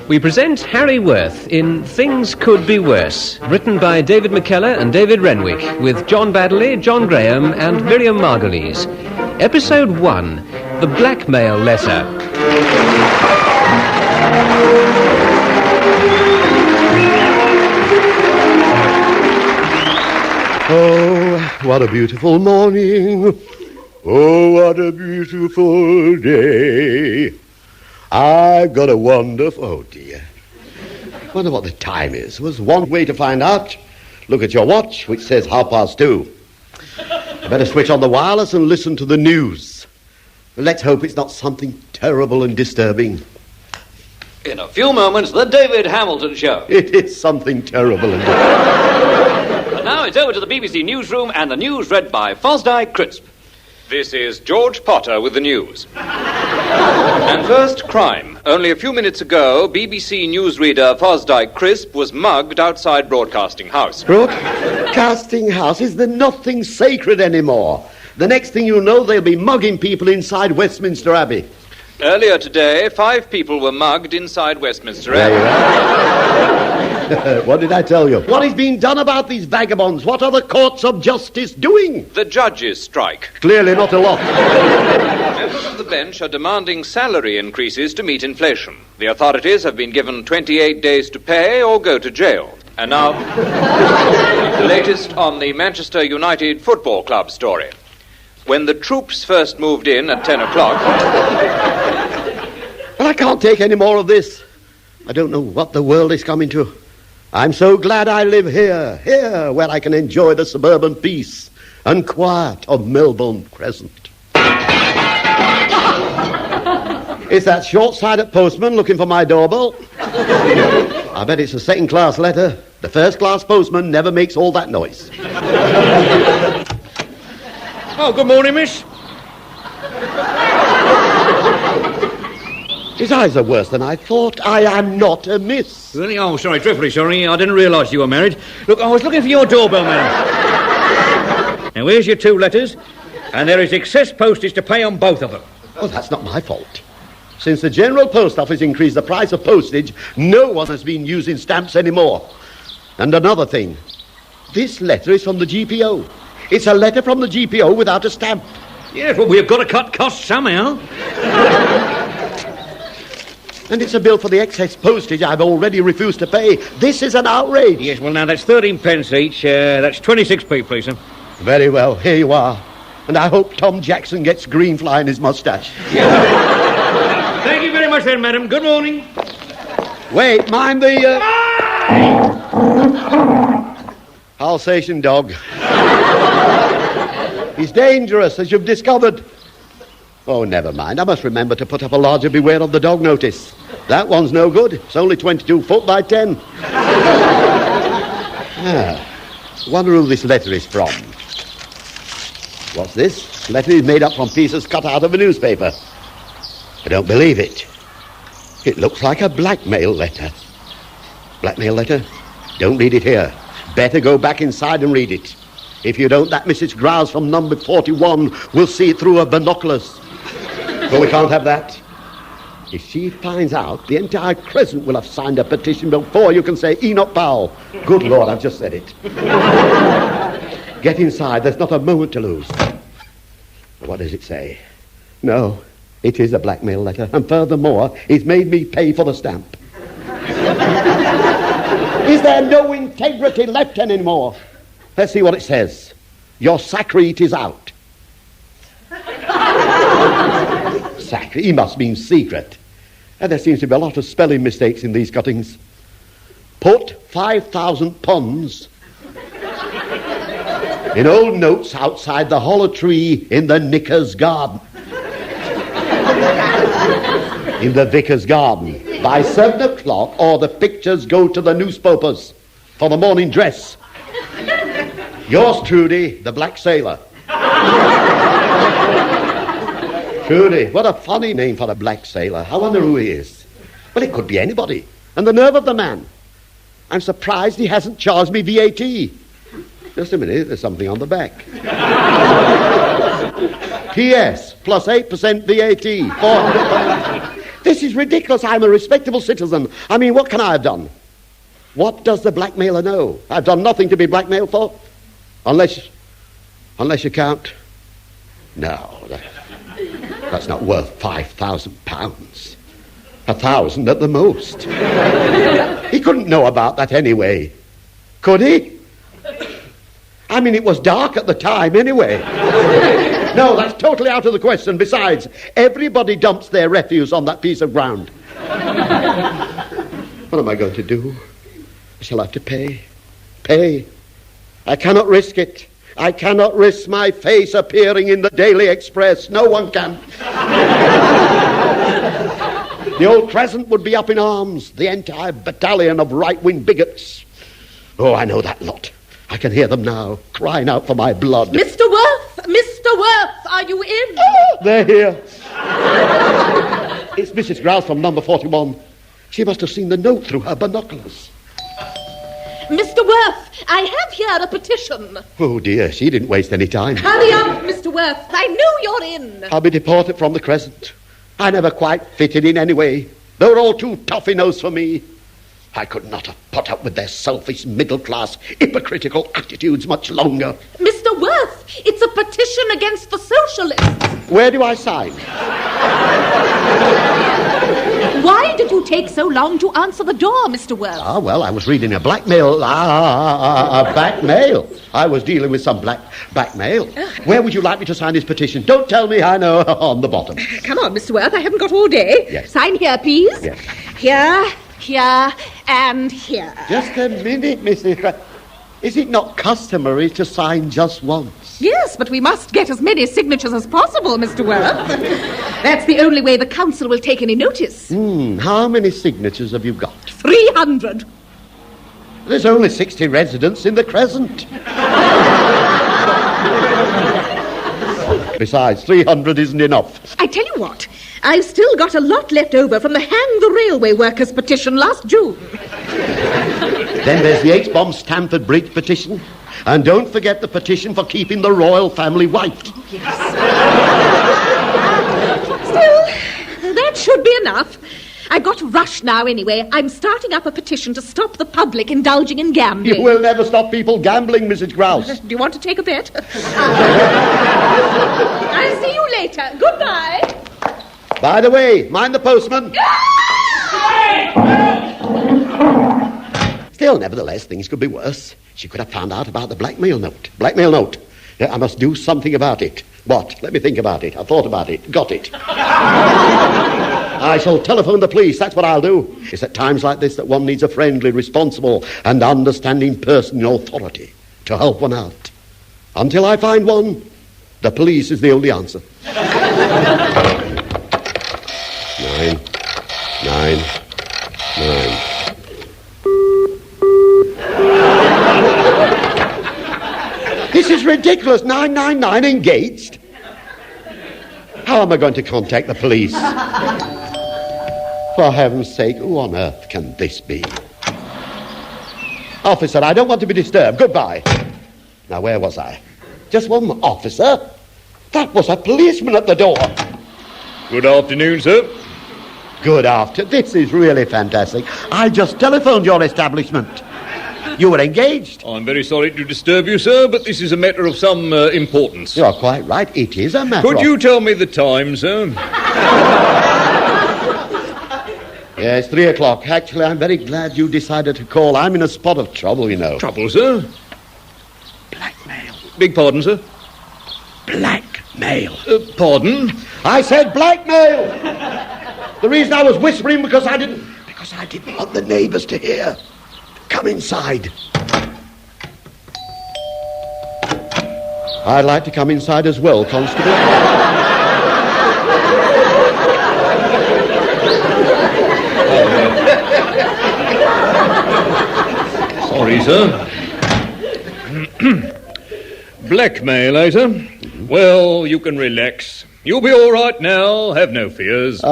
We present Harry Worth in Things Could Be Worse, written by David McKellar and David Renwick, with John Baddeley, John Graham and Miriam Margolyes. Episode 1, The Blackmail Letter. Oh, what a beautiful morning. Oh, what a beautiful day. I've got a wonderful... Oh, dear. Wonder what the time is. Was one way to find out. Look at your watch, which says 2:30. I better switch on the wireless and listen to the news. Let's hope it's not something terrible and disturbing. In a few moments, the David Hamilton Show. It is something terrible and disturbing. And now it's over to the BBC Newsroom and the news read by Fosdyke Crisp. This is George Potter with the news. And first, crime. Only a few minutes ago, BBC newsreader Fosdyke Crisp was mugged outside Broadcasting House. Broadcasting House? Is there nothing sacred anymore? The next thing you know, they'll be mugging people inside Westminster Abbey. Earlier today, 5 people were mugged inside Westminster There you Abbey. are. What did I tell you? What is being done about these vagabonds? What are the courts of justice doing? The judges strike. Clearly not a lot. Members of the bench are demanding salary increases to meet inflation. The authorities have been given 28 days to pay or go to jail. And now, the latest on the Manchester United Football Club story. When the troops first moved in at 10 o'clock... Well, I can't take any more of this. I don't know what the world is coming to. I'm so glad I live here, where I can enjoy the suburban peace and quiet of Melbourne Crescent. It's that short-sighted postman looking for my doorbell. I bet it's a second-class letter. The first-class postman never makes all that noise. Oh, good morning, miss. His eyes are worse than I thought. I am not a miss. Really? Oh, sorry, dreadfully sorry. I didn't realise you were married. Look, I was looking for your doorbell, madam. Now, here's your 2 letters, and there is excess postage to pay on both of them. Oh, that's not my fault. Since the General Post Office increased the price of postage, no one has been using stamps anymore. And another thing, this letter is from the GPO. It's a letter from the GPO without a stamp. Yes, well, we've got to cut costs somehow. And it's a bill for the excess postage I've already refused to pay. This is an outrage. Yes, well, now, that's 13 pence each. That's 26p, please, sir. Very well, here you are. And I hope Tom Jackson gets green fly in his moustache. Thank you very much, then, madam. Good morning. Wait, mind the... Alsatian dog. He's dangerous, as you've discovered. Oh, never mind. I must remember to put up a larger beware of the dog notice. That one's no good. It's only 22 foot by 10. Wonder who this letter is from. What's this? Letter is made up from pieces cut out of a newspaper. I don't believe it. It looks like a blackmail letter. Blackmail letter? Don't read it here. Better go back inside and read it. If you don't, that Mrs. Grouse from number 41 will see it through her binoculars. But we can't have that. If she finds out, the entire Crescent will have signed a petition before you can say Enoch Powell. Good Lord, I've just said it. Get inside. There's not a moment to lose. What does it say? No, it is a blackmail letter. And furthermore, it's made me pay for the stamp. Is there no integrity left anymore? Let's see what it says. Your sacrete is out. Sacrete? He must mean secret. And there seems to be a lot of spelling mistakes in these cuttings. Put 5,000 pounds in old notes outside the hollow tree in the Knickers garden. In the vicar's garden. By 7 o'clock, or the pictures go to the newspapers for the morning dress. Yours truly, the Black Sailor. Truly, what a funny name for a black sailor. I wonder who he is. Well, it could be anybody. And the nerve of the man. I'm surprised he hasn't charged me VAT. Just a minute, there's something on the back. P.S. plus 8% VAT. £400. This is ridiculous. I'm a respectable citizen. I mean, what can I have done? What does the blackmailer know? I've done nothing to be blackmailed for. Unless you count... No, that's not worth £5,000. 1,000 at the most. He couldn't know about that anyway. Could he? I mean, it was dark at the time anyway. No, that's totally out of the question. Besides, everybody dumps their refuse on that piece of ground. What am I going to do? I shall have to pay. Pay. I cannot risk it. I cannot risk my face appearing in the Daily Express. No one can. The old Crescent would be up in arms. The entire battalion of right-wing bigots. Oh, I know that lot. I can hear them now, crying out for my blood. Mr. Worth! Mr. Worth, are you in? Oh, they're here. It's Mrs. Grouse from number 41. She must have seen the note through her binoculars. Mr. Worth, I have here a petition. Oh, dear, she didn't waste any time. Hurry up, Mr. Worth. I know you're in. I'll be deported from the Crescent. I never quite fitted in anyway. They were all too toughy-nosed for me. I could not have put up with their selfish, middle-class, hypocritical attitudes much longer. Mr. Worth, it's a petition against the socialists. Where do I sign? Why did you take so long to answer the door, Mr. Worth? Ah, well, I was reading a blackmail. Blackmail. I was dealing with some blackmail. Where would you like me to sign this petition? Don't tell me I know on the bottom. Come on, Mr. Worth, I haven't got all day. Yes. Sign here, please. Yes. Here, and here. Just a minute, Mrs. Is it not customary to sign just once? Yes, but we must get as many signatures as possible, Mr. Worth. That's the only way the council will take any notice. How many signatures have you got? 300. There's only 60 residents in the Crescent. Besides, 300 isn't enough. I tell you what, I've still got a lot left over from the Hang the Railway Workers petition last June. Then there's the H-bomb Stamford Bridge petition. And don't forget the petition for keeping the royal family white. Yes. Still, that should be enough. I've got to rush now anyway. I'm starting up a petition to stop the public indulging in gambling. You will never stop people gambling, Mrs. Grouse. Do you want to take a bet? I'll see you later. Goodbye. By the way, mind the postman. Still, nevertheless, things could be worse. She could have found out about the blackmail note. Blackmail note. I must do something about it. What? Let me think about it. I thought about it. Got it. I shall telephone the police. That's what I'll do. It's at times like this that one needs a friendly, responsible, and understanding person in authority to help one out. Until I find one, the police is the only answer. 9, 9, 9. This is ridiculous. 999 engaged. How am I going to contact the police? For heaven's sake, who on earth can this be? Officer, I don't want to be disturbed. Goodbye. Now, where was I? Just one officer? That was a policeman at the door. Good afternoon, sir. Good afternoon. This is really fantastic. I just telephoned your establishment. You were engaged. I'm very sorry to disturb you, sir, but this is a matter of some importance. You're quite right. It is a matter Could you tell me the time, sir? Yes, 3 o'clock. Actually, I'm very glad you decided to call. I'm in a spot of trouble, you know. Trouble, sir? Blackmail. Beg pardon, sir? Blackmail. Pardon? I said blackmail. The reason I was whispering because I didn't want the neighbours to hear. Come inside. I'd like to come inside as well, Constable. Sorry, sir. Blackmail, eh, sir? Well, you can relax. You'll be all right now. Have no fears.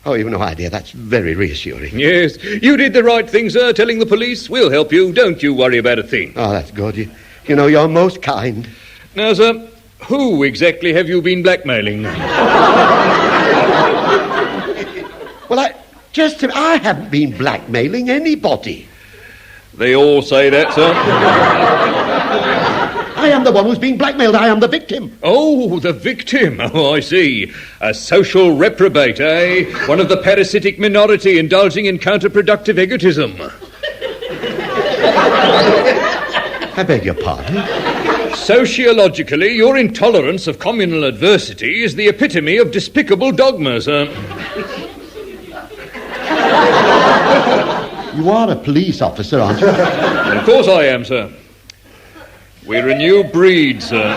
Oh, you've no idea. That's very reassuring. Yes, you did the right thing, sir, telling the police. We'll help you. Don't you worry about a thing. Oh, that's good. You know, you're most kind. Now, sir, who exactly have you been blackmailing? Well, I haven't been blackmailing anybody. They all say that, sir. I am the one who's being blackmailed. I am the victim. Oh, the victim. Oh, I see. A social reprobate, eh? One of the parasitic minority indulging in counterproductive egotism. I beg your pardon? Sociologically, your intolerance of communal adversity is the epitome of despicable dogma, sir. You are a police officer, aren't you? Of course I am, sir. We're a new breed, sir.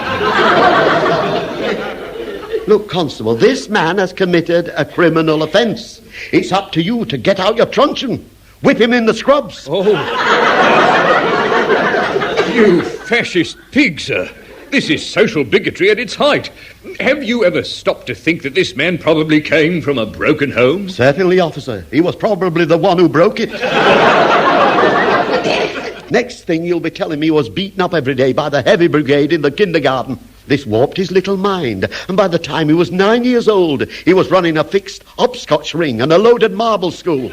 Look, Constable, this man has committed a criminal offence. It's up to you to get out your truncheon. Whip him in the scrubs. Oh. You fascist pig, sir. This is social bigotry at its height. Have you ever stopped to think that this man probably came from a broken home? Certainly, officer. He was probably the one who broke it. Next thing you'll be telling me he was beaten up every day by the heavy brigade in the kindergarten. This warped his little mind, and by the time he was 9 years old, he was running a fixed hopscotch ring and a loaded marble school.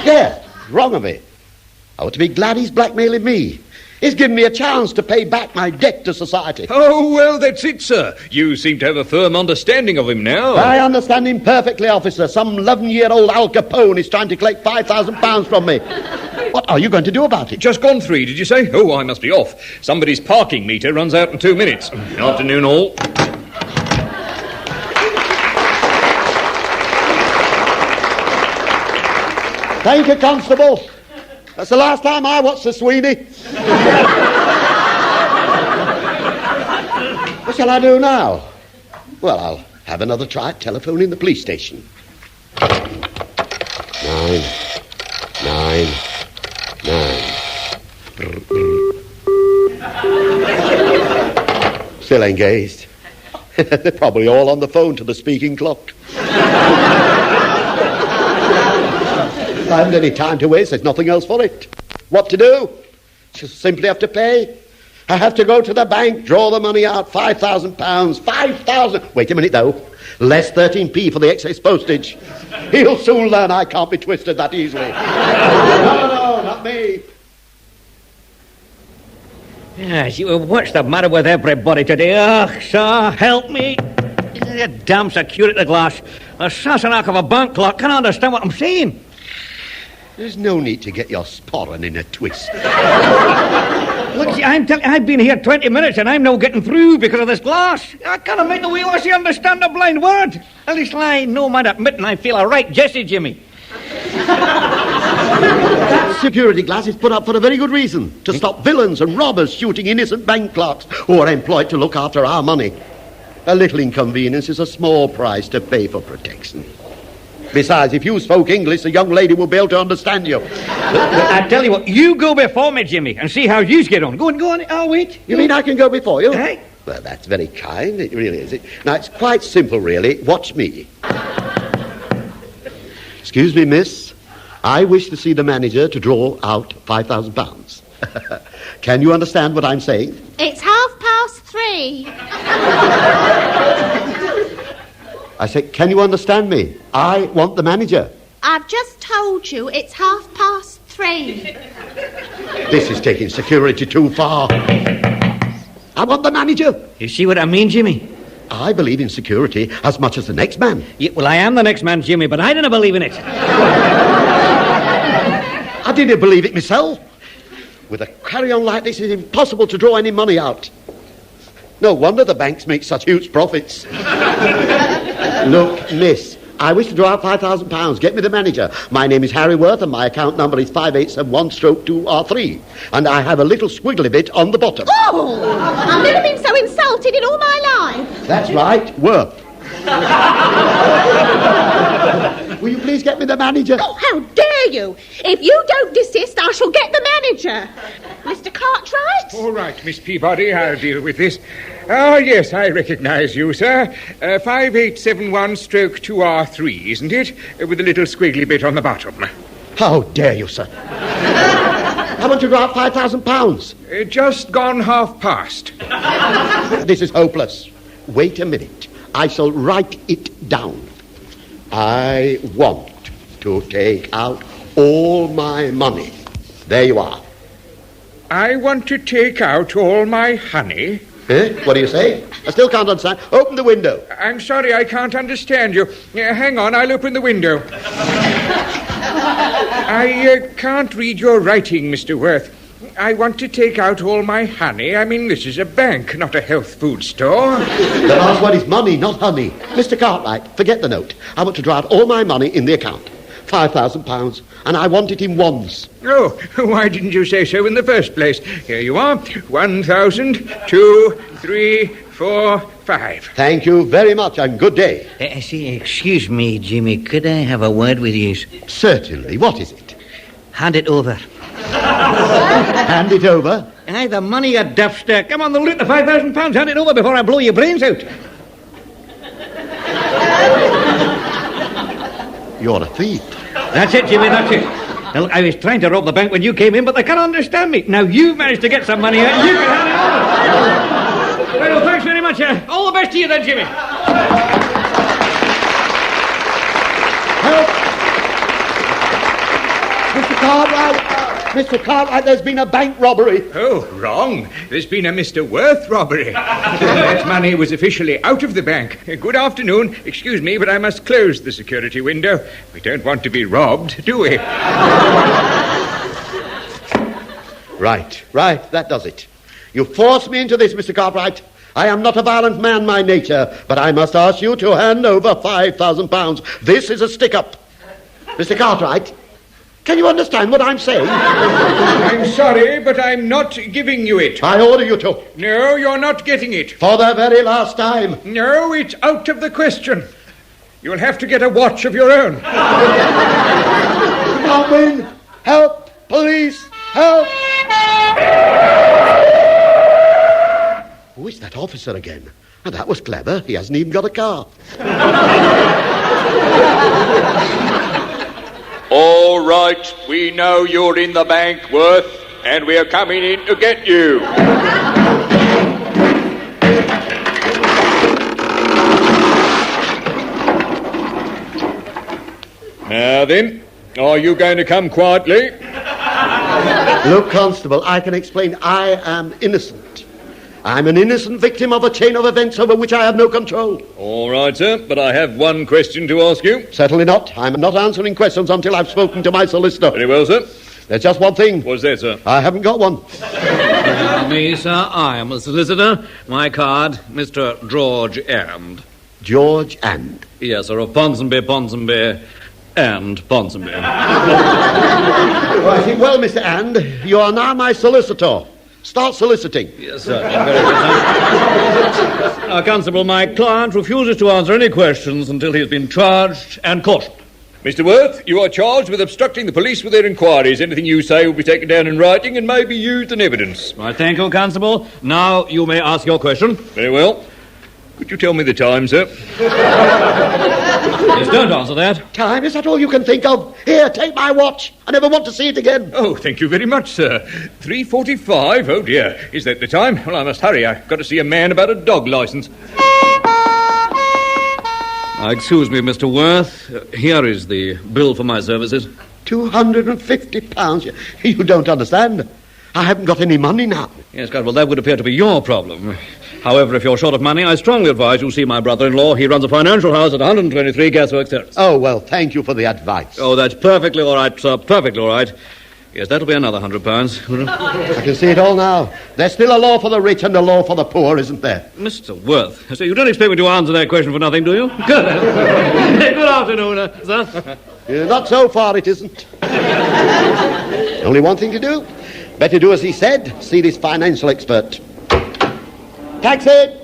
Yeah, wrong of it. I ought to be glad he's blackmailing me. He's given me a chance to pay back my debt to society. Oh, well, that's it, sir. You seem to have a firm understanding of him now. I understand him perfectly, officer. Some 11-year-old Al Capone is trying to collect £5,000 from me. What are you going to do about it? Just gone 3, did you say? Oh, I must be off. Somebody's parking meter runs out in 2 minutes. Afternoon, all. Thank you, Constable. That's the last time I watched the Sweeney. What shall I do now? Well, I'll have another try at telephoning the police station. 9, 9, 9. Still engaged. They're probably all on the phone to the speaking clock. I haven't any time to waste. There's nothing else for it. What to do? Just simply have to pay. I have to go to the bank, draw the money out, £5,000. 5,000. Wait a minute, though. Less 13p for the excess postage. He'll soon learn I can't be twisted that easily. No, not me. Yes, what's the matter with everybody today? Ugh, sir, help me. That damn security glass. A Sassenach of a bank clerk can't understand what I'm saying. There's no need to get your sporran in a twist. Look, see, I've been here 20 minutes and I'm now getting through because of this glass. I can't make the wee lassie understand a blind word. At least I no mind admitting I feel a right Jesse, Jimmy. That security glass is put up for a very good reason. To stop villains and robbers shooting innocent bank clerks who are employed to look after our money. A little inconvenience is a small price to pay for protection. Besides, if you spoke English, the young lady will be able to understand you. I tell you what, you go before me, Jimmy, and see how you get on. Go on, I'll wait. You mean I can go before you? Right. Well, that's very kind. It really is. Now, it's quite simple, really. Watch me. Excuse me, miss. I wish to see the manager to draw out £5,000. Can you understand what I'm saying? It's 3:30. I say, can you understand me? I want the manager. I've just told you it's 3:30. This is taking security too far. I want the manager. You see what I mean, Jimmy? I believe in security as much as the next man. Yeah, well, I am the next man, Jimmy, but I didn't believe in it. I didn't believe it myself. With a carry-on like this, it's impossible to draw any money out. No wonder the banks make such huge profits. Look, miss, I wish to draw out £5,000. Get me the manager. My name is Harry Worth, and my account number is 5871/2R3. And I have a little squiggly bit on the bottom. Oh, I've never been so insulted in all my life. That's right, Worth. Will you please please get me the manager? Oh, how dare you! If you don't desist, I shall get the manager. Mr. Cartwright? All right, Miss Peabody, I'll deal with this. Oh, yes, I recognise you, sir. 5871/2R3, isn't it? With a little squiggly bit on the bottom. How dare you, sir? I want to draw out £5,000. Just gone half past. This is hopeless. Wait a minute. I shall write it down. I want to take out all my money. There you are. I want to take out all my honey. Eh? What do you say? I still can't understand. Open the window. I'm sorry, I can't understand you. Hang on, I'll open the window. I can't read your writing, Mr. Worth. I want to take out all my honey. I mean, this is a bank, not a health food store. The last one is money, not honey. Mr. Cartwright, forget the note. I want to draw out all my money in the account. £5,000, and I want it in ones. Oh, why didn't you say so in the first place? Here you are. 1,000, 2, 3, 4, 5. Thank you very much, and good day. Excuse me, Jimmy. Could I have a word with you? Certainly. What is it? Hand it over. Hand it over. Aye, the money, you duffster. Come on, they'll loot the £5,000. Hand it over before I blow your brains out. You're a thief. That's it, Jimmy, that's it. Now, look, I was trying to rob the bank when you came in, but they can't understand me. Now you've managed to get some money out. You can hand it over. Well, thanks very much. All the best to you then, Jimmy. Help! Mr. Cartwright! Mr. Cartwright, there's been a bank robbery. Oh, wrong. There's been a Mr. Worth robbery. That money was officially out of the bank. Good afternoon. Excuse me, but I must close the security window. We don't want to be robbed, do we? Right, that does it. You forced me into this, Mr. Cartwright. I am not a violent man by nature, but I must ask you to hand over £5,000. This is a stick-up. Mr. Cartwright, can you understand what I'm saying? I'm sorry, but I'm not giving you it. I order you to. No, you're not getting it. For the very last time. No, it's out of the question. You'll have to get a watch of your own. Come on, Win. Help! Police! Help! Who is that officer again? Oh, that was clever. He hasn't even got a car. All right, we know you're in the bank, Worth, and we're coming in to get you. Now then, are you going to come quietly? Look, Constable, I can explain. I am innocent. I'm an innocent victim of a chain of events over which I have no control. All right, sir, but I have one question to ask you. Certainly not. I'm not answering questions until I've spoken to my solicitor. Very well, sir. There's just one thing. What's that, sir? I haven't got one. Me, sir, I am a solicitor. My card, Mr. George And. George And. Yes, sir, of Ponsonby, and Ponsonby. I think, well, Mr. And, you are now my solicitor. Start soliciting. Yes, sir. Very good, sir. Now, Constable, my client refuses to answer any questions until he has been charged and cautioned. Mr. Worth, you are charged with obstructing the police with their inquiries. Anything you say will be taken down in writing and may be used in evidence. Right, thank you, Constable. Now you may ask your question. Very well. Could you tell me the time, sir? Yes, don't answer that. Time? Is that all you can think of? Here, take my watch. I never want to see it again. Oh, thank you very much, sir. 3:45. Oh, dear. Is that the time? Well, I must hurry. I've got to see a man about a dog licence. Excuse me, Mr. Worth. Here is the bill for my services. £250. You don't understand. I haven't got any money now. Yes, God, well, that would appear to be your problem. However, if you're short of money, I strongly advise you see my brother-in-law. He runs a financial house at 123 Gasworks Terrace. Oh, well, thank you for the advice. Oh, that's perfectly all right, sir. Perfectly all right. Yes, that'll be another £100. I can see it all now. There's still a law for the rich and a law for the poor, isn't there? Mr. Worth, so you don't expect me to answer that question for nothing, do you? Good. Good afternoon, sir. Not so far, it isn't. Only one thing to do. Better do as he said. See this financial expert. Taxi!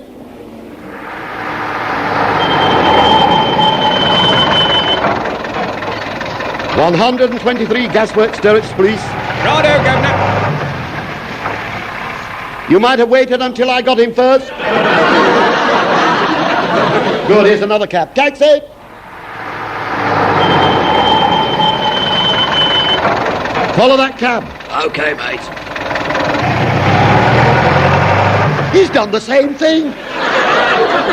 123 Gasworks, Sturrops Police. Righto, Governor. You might have waited until I got him first. Good, here's another cab. Taxi! Follow that cab. OK, mate. He's done the same thing.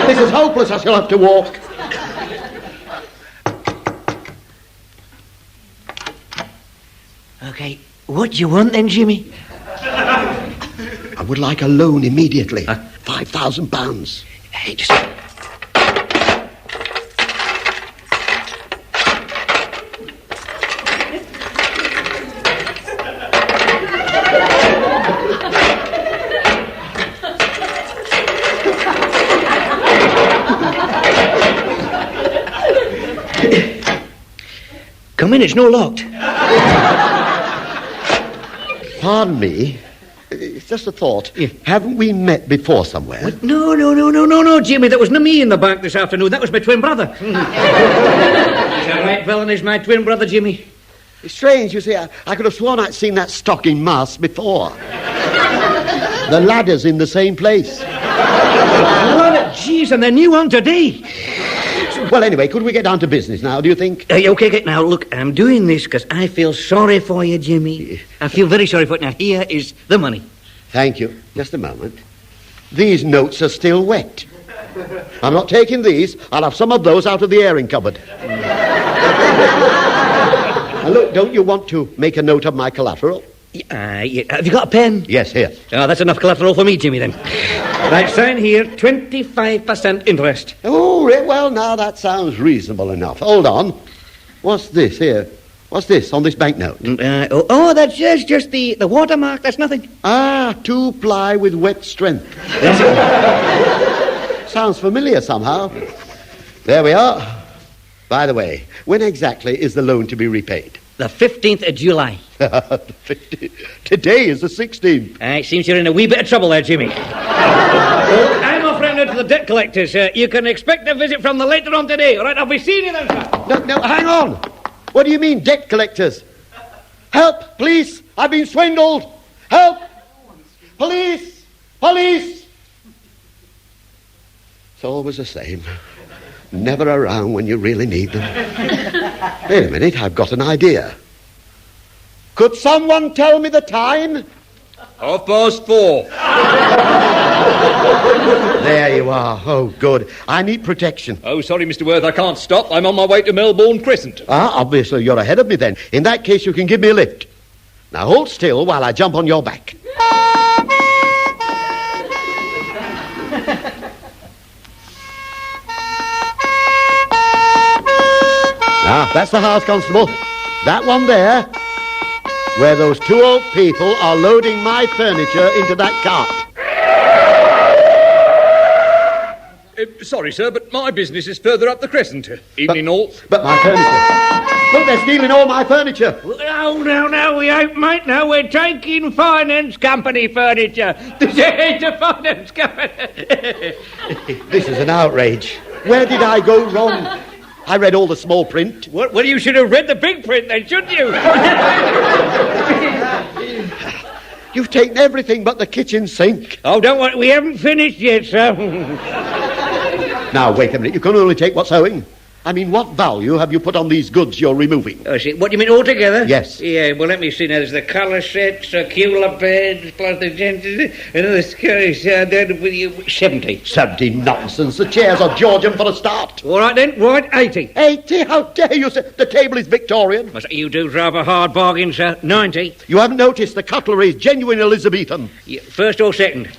This is hopeless. I shall have to walk. OK, what do you want then, Jimmy? I would like a loan immediately. £5,000. Hey, just... Come in, it's no locked. Pardon me. It's just a thought. Yeah. Haven't we met before somewhere? No, Jimmy. That was not me in the bank this afternoon. That was my twin brother. He's a right villain, is my twin brother, Jimmy. It's strange, you see. I could have sworn I'd seen that stocking mask before. The ladder's in the same place. Jeez, and the new one today. Well, anyway, could we get down to business now, do you think? Okay, now, look, I'm doing this because I feel sorry for you, Jimmy. I feel very sorry for you. Now, here is the money. Thank you. Just a moment. These notes are still wet. I'm not taking these. I'll have some of those out of the airing cupboard. Now, look, don't you want to make a note of my collateral? Yeah. Have you got a pen? Yes, here. Oh, that's enough collateral for me, Jimmy, then. Right, sign here, 25% interest. Oh, well, now that sounds reasonable enough. Hold on. What's this here? What's this on this banknote? That's just the watermark. That's nothing. 2-ply with wet strength. Sounds familiar somehow. There we are. By the way, when exactly is the loan to be repaid? The 15th of July. Today is the 16th. It seems you're in a wee bit of trouble there, Jimmy. I'm off round to the debt collectors. You can expect a visit from them later on today. All right, I'll be seeing you then, sir. No, hang on. What do you mean, debt collectors? Help, police! I've been swindled! Help! Police! Police! It's always the same. Never around when you really need them. Wait a minute, I've got an idea. Could someone tell me the time? 4:30. There you are. Oh, good. I need protection. Oh, sorry, Mr. Worth, I can't stop. I'm on my way to Melbourne Crescent. Obviously you're ahead of me then. In that case, you can give me a lift. Now hold still while I jump on your back. That's the house, Constable. That one there, where those two old people are loading my furniture into that cart. Sorry, sir, but my business is further up the Crescent. Evening all. But my furniture. Look, they're stealing all my furniture. No, we ain't, mate. No, we're taking finance company furniture. This ain't a finance company. This is an outrage. Where did I go wrong? I read all the small print. Well, you should have read the big print then, shouldn't you? You've taken everything but the kitchen sink. Oh, don't worry, we haven't finished yet, sir. Now, wait a minute. You can only take what's owing. I mean, what value have you put on these goods you're removing? Oh, see, what do you mean altogether? Yes. Yeah, well, let me see now. There's the colour set, circular beds, plus the another 70. 70 nonsense. The chairs are Georgian for a start. All right, then. Right, 80. 80? How dare you say the table is Victorian? You do rather hard bargain, sir. 90. You haven't noticed the cutlery is genuine Elizabethan. Yeah, first or second?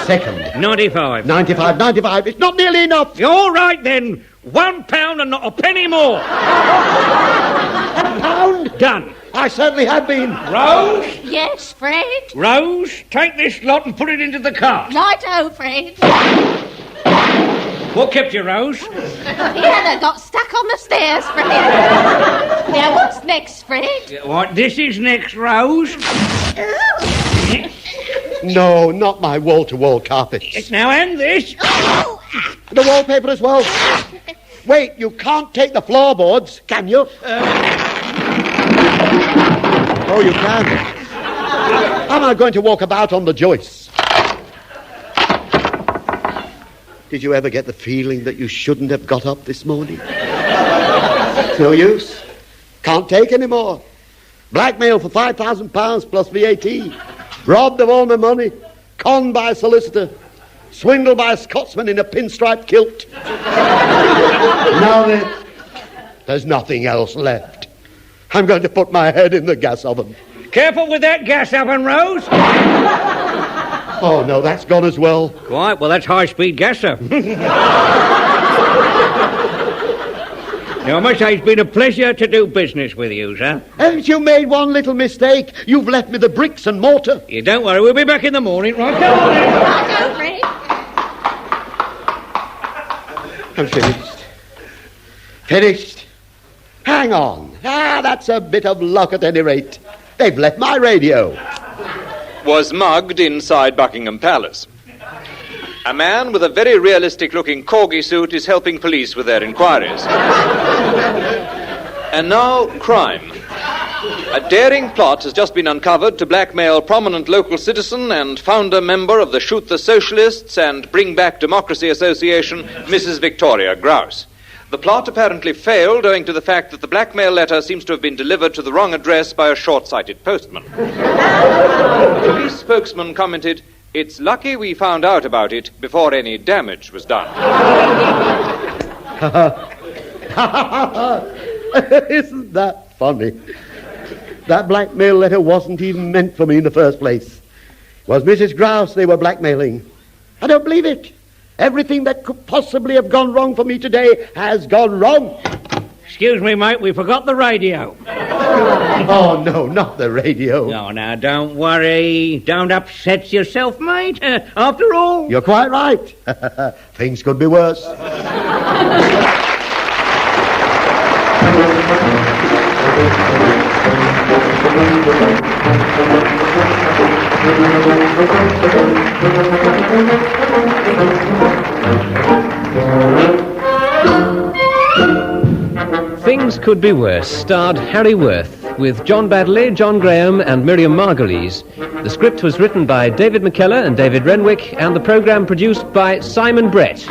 Second. 95. 95, 95. It's not nearly enough. All right, then. £1 and not a penny more. £1? Done. I certainly have been. Rose? Yes, Fred? Rose, take this lot and put it into the cart. Righto, Fred. What kept you, Rose? Piano got stuck on the stairs, Fred. Now, what's next, Fred? What, this is next, Rose? No, not my wall-to-wall carpets. Now, and this. The wallpaper as well. Wait, you can't take the floorboards, can you? Oh, you can. Am I going to walk about on the joists? Did you ever get the feeling that you shouldn't have got up this morning? No use. Can't take any more. Blackmail for £5,000 plus VAT. Robbed of all my money. Conned by a solicitor. Swindled by a Scotsman in a pinstripe kilt. Now then, there's nothing else left. I'm going to put my head in the gas oven. Careful with that gas oven, Rose. Oh, no, that's gone as well. Quite, well, that's high-speed gas, sir. Now, I must say it's been a pleasure to do business with you, sir. Haven't you made one little mistake? You've left me the bricks and mortar. You don't worry, we'll be back in the morning, right? Come on in. Righto, Fred. I'm finished. Finished. Hang on. That's a bit of luck at any rate. They've left my radio. Was mugged inside Buckingham Palace. A man with a very realistic-looking corgi suit is helping police with their inquiries. And now, crime. A daring plot has just been uncovered to blackmail prominent local citizen and founder member of the Shoot the Socialists and Bring Back Democracy Association, Mrs. Victoria Grouse. The plot apparently failed owing to the fact that the blackmail letter seems to have been delivered to the wrong address by a short-sighted postman. The police spokesman commented, "It's lucky we found out about it before any damage was done." Isn't that funny? That blackmail letter wasn't even meant for me in the first place. It was Mrs. Grouse they were blackmailing. I don't believe it. Everything that could possibly have gone wrong for me today has gone wrong. Excuse me, mate, we forgot the radio. Oh, no, not the radio. No, now, don't worry. Don't upset yourself, mate. After all... You're quite right. Things could be worse. Things Could Be Worse starred Harry Worth with John Baddeley, John Graham and Miriam Margolyes. The script was written by David McKellar and David Renwick and the programme produced by Simon Brett.